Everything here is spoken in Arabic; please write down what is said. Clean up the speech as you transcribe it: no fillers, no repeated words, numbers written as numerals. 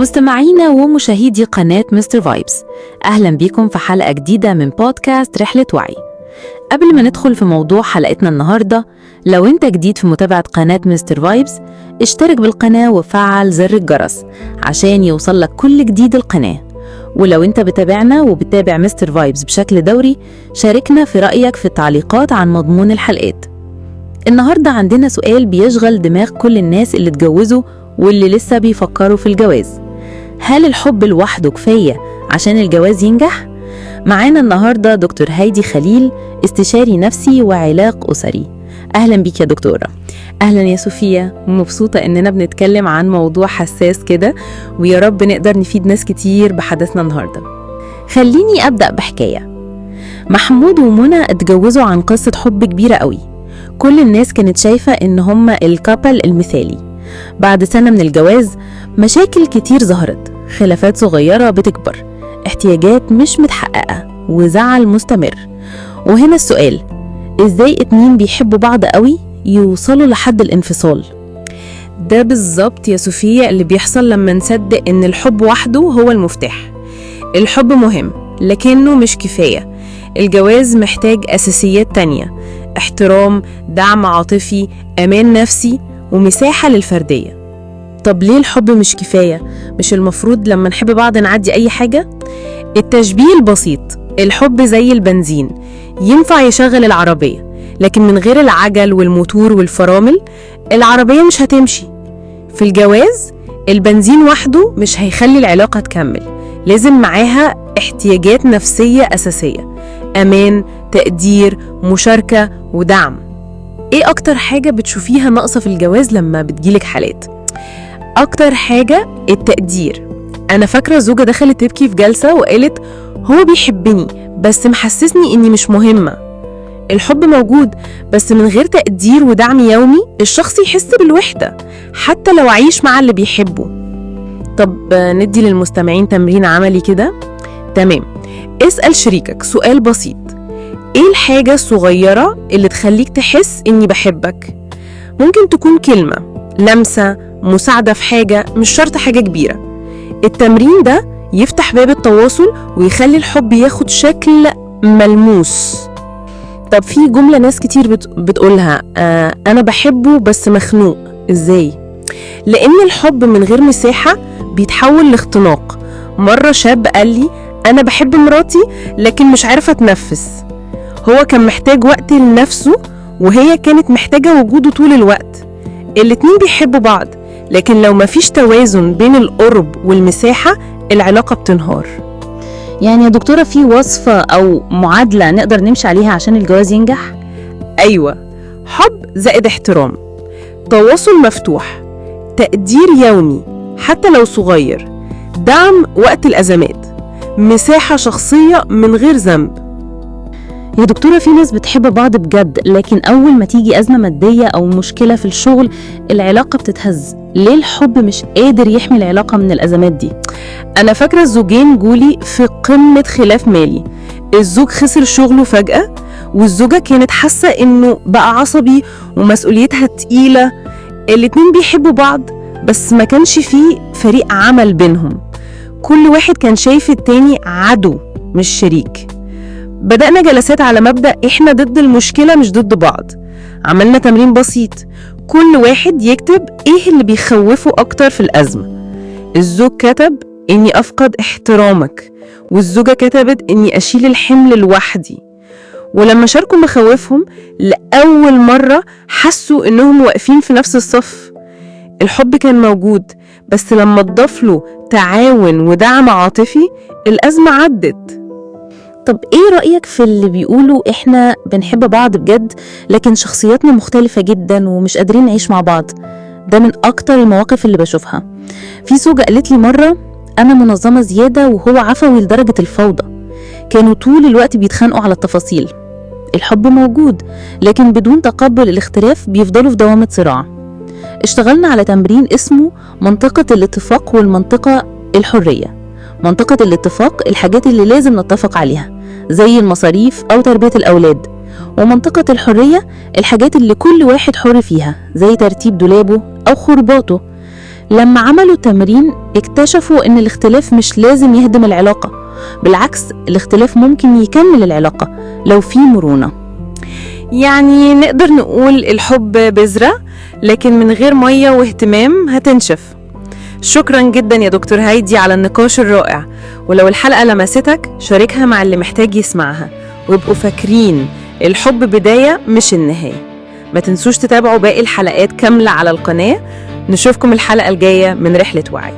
مستمعينا ومشاهدي قناة مستر فايبس، أهلا بكم في حلقة جديدة من بودكاست رحلة وعي. قبل ما ندخل في موضوع حلقتنا النهاردة، لو أنت جديد في متابعة قناة مستر فايبس اشترك بالقناة وفعل زر الجرس عشان يوصلك كل جديد القناة. ولو أنت بتابعنا وبتابع مستر فايبس بشكل دوري، شاركنا في رأيك في التعليقات عن مضمون الحلقات. النهاردة عندنا سؤال بيشغل دماغ كل الناس اللي اتجوزوا واللي لسه بيفكروا في الجواز: هل الحب لوحده كفاية عشان الجواز ينجح؟ معانا النهاردة دكتور هايدي خليل، استشاري نفسي وعلاق أسري. أهلا بيك يا دكتورة. أهلا يا صوفيا، مبسوطة إننا بنتكلم عن موضوع حساس كده، ويا رب نقدر نفيد ناس كتير بحدثنا النهاردة. خليني أبدأ بحكاية. محمود ومنى اتجوزوا عن قصة حب كبيرة قوي، كل الناس كانت شايفة إن هما الكابل المثالي. بعد سنة من الجواز مشاكل كتير ظهرت، خلافات صغيرة بتكبر، احتياجات مش متحققة، وزعل مستمر. وهنا السؤال: ازاي اتنين بيحبوا بعض قوي يوصلوا لحد الانفصال؟ ده بالظبط يا صوفيا اللي بيحصل لما نصدق ان الحب وحده هو المفتاح. الحب مهم لكنه مش كفاية. الجواز محتاج أساسيات تانية: احترام، دعم عاطفي، أمان نفسي، ومساحة للفردية. طب ليه الحب مش كفاية؟ مش المفروض لما نحب بعض نعدي أي حاجة؟ التشبيه البسيط: الحب زي البنزين، ينفع يشغل العربية، لكن من غير العجل والموتور والفرامل العربية مش هتمشي. في الجواز البنزين وحده مش هيخلي العلاقة تكمل، لازم معاها احتياجات نفسية أساسية: أمان، تقدير، مشاركة، ودعم. ايه أكتر حاجة بتشوفيها ناقصة في الجواز لما بتجيلك حالات؟ أكتر حاجة التقدير. أنا فاكرة زوجة دخلت تبكي في جلسة وقالت: هو بيحبني بس محسسني إني مش مهمة. الحب موجود، بس من غير تقدير ودعم يومي الشخص يحس بالوحدة حتى لو عايش مع اللي بيحبه. طب ندي للمستمعين تمرين عملي كده. تمام، اسأل شريكك سؤال بسيط: ايه الحاجة الصغيرة اللي تخليك تحس إني بحبك؟ ممكن تكون كلمة، لمسة، مساعدة في حاجة، مش شرط حاجة كبيرة. التمرين ده يفتح باب التواصل ويخلي الحب ياخد شكل ملموس. طب في جملة ناس كتير بتقولها: أنا بحبه بس مخنوق. إزاي؟ لأن الحب من غير مساحة بيتحول لاختناق. مرة شاب قال لي: أنا بحب مراتي لكن مش عارفة أتنفس. هو كان محتاج وقت لنفسه وهي كانت محتاجة وجوده طول الوقت. الاتنين بيحبوا بعض، لكن لو مفيش توازن بين القرب والمساحة العلاقة بتنهار. يعني يا دكتورة في وصفة أو معادلة نقدر نمشي عليها عشان الجواز ينجح؟ أيوة، حب زائد احترام، تواصل مفتوح، تقدير يومي حتى لو صغير، دعم وقت الأزمات، مساحة شخصية من غير ذنب. يا دكتورة في ناس بتحب بعض بجد، لكن أول ما تيجي أزمة مادية أو مشكلة في الشغل العلاقة بتتهز. ليه الحب مش قادر يحمي العلاقة من الأزمات دي؟ أنا فاكرة الزوجين جولي في قمة خلاف مالي. الزوج خسر شغله فجأة، والزوجة كانت حاسة إنه بقى عصبي ومسؤوليتها تقيلة. الاتنين بيحبوا بعض بس ما كانش فيه فريق عمل بينهم، كل واحد كان شايف التاني عدو مش شريك. بدأنا جلسات على مبدأ إحنا ضد المشكلة مش ضد بعض. عملنا تمرين بسيط: كل واحد يكتب إيه اللي بيخوفه أكتر في الأزمة. الزوج كتب: إني أفقد احترامك، والزوجة كتبت: إني أشيل الحمل لوحدي. ولما شاركوا مخاوفهم لأول مرة حسوا إنهم واقفين في نفس الصف. الحب كان موجود، بس لما اتضاف له تعاون ودعم عاطفي الأزمة عدت. طب ايه رأيك في اللي بيقولوا احنا بنحب بعض بجد لكن شخصياتنا مختلفة جدا ومش قادرين نعيش مع بعض؟ ده من اكتر المواقف اللي بشوفها. في زوجة قالت لي مرة: انا منظمة زيادة وهو عفوي لدرجة الفوضى. كانوا طول الوقت بيتخانقوا على التفاصيل. الحب موجود، لكن بدون تقبل الاختلاف بيفضلوا في دوامة صراع. اشتغلنا على تمرين اسمه منطقة الاتفاق والمنطقة الحرية. منطقة الاتفاق الحاجات اللي لازم نتفق عليها زي المصاريف أو تربية الأولاد، ومنطقة الحرية الحاجات اللي كل واحد حر فيها زي ترتيب دولابه أو خرباته. لما عملوا تمرين اكتشفوا إن الاختلاف مش لازم يهدم العلاقة، بالعكس الاختلاف ممكن يكمل العلاقة لو في مرونة. يعني نقدر نقول الحب بذرة، لكن من غير مية واهتمام هتنشف. شكرا جدا يا دكتور هايدي على النقاش الرائع، ولو الحلقة لمستك شاركها مع اللي محتاج يسمعها، وابقوا فاكرين الحب بداية مش النهاية. ما تنسوش تتابعوا باقي الحلقات كاملة على القناة. نشوفكم الحلقة الجاية من رحلة وعي.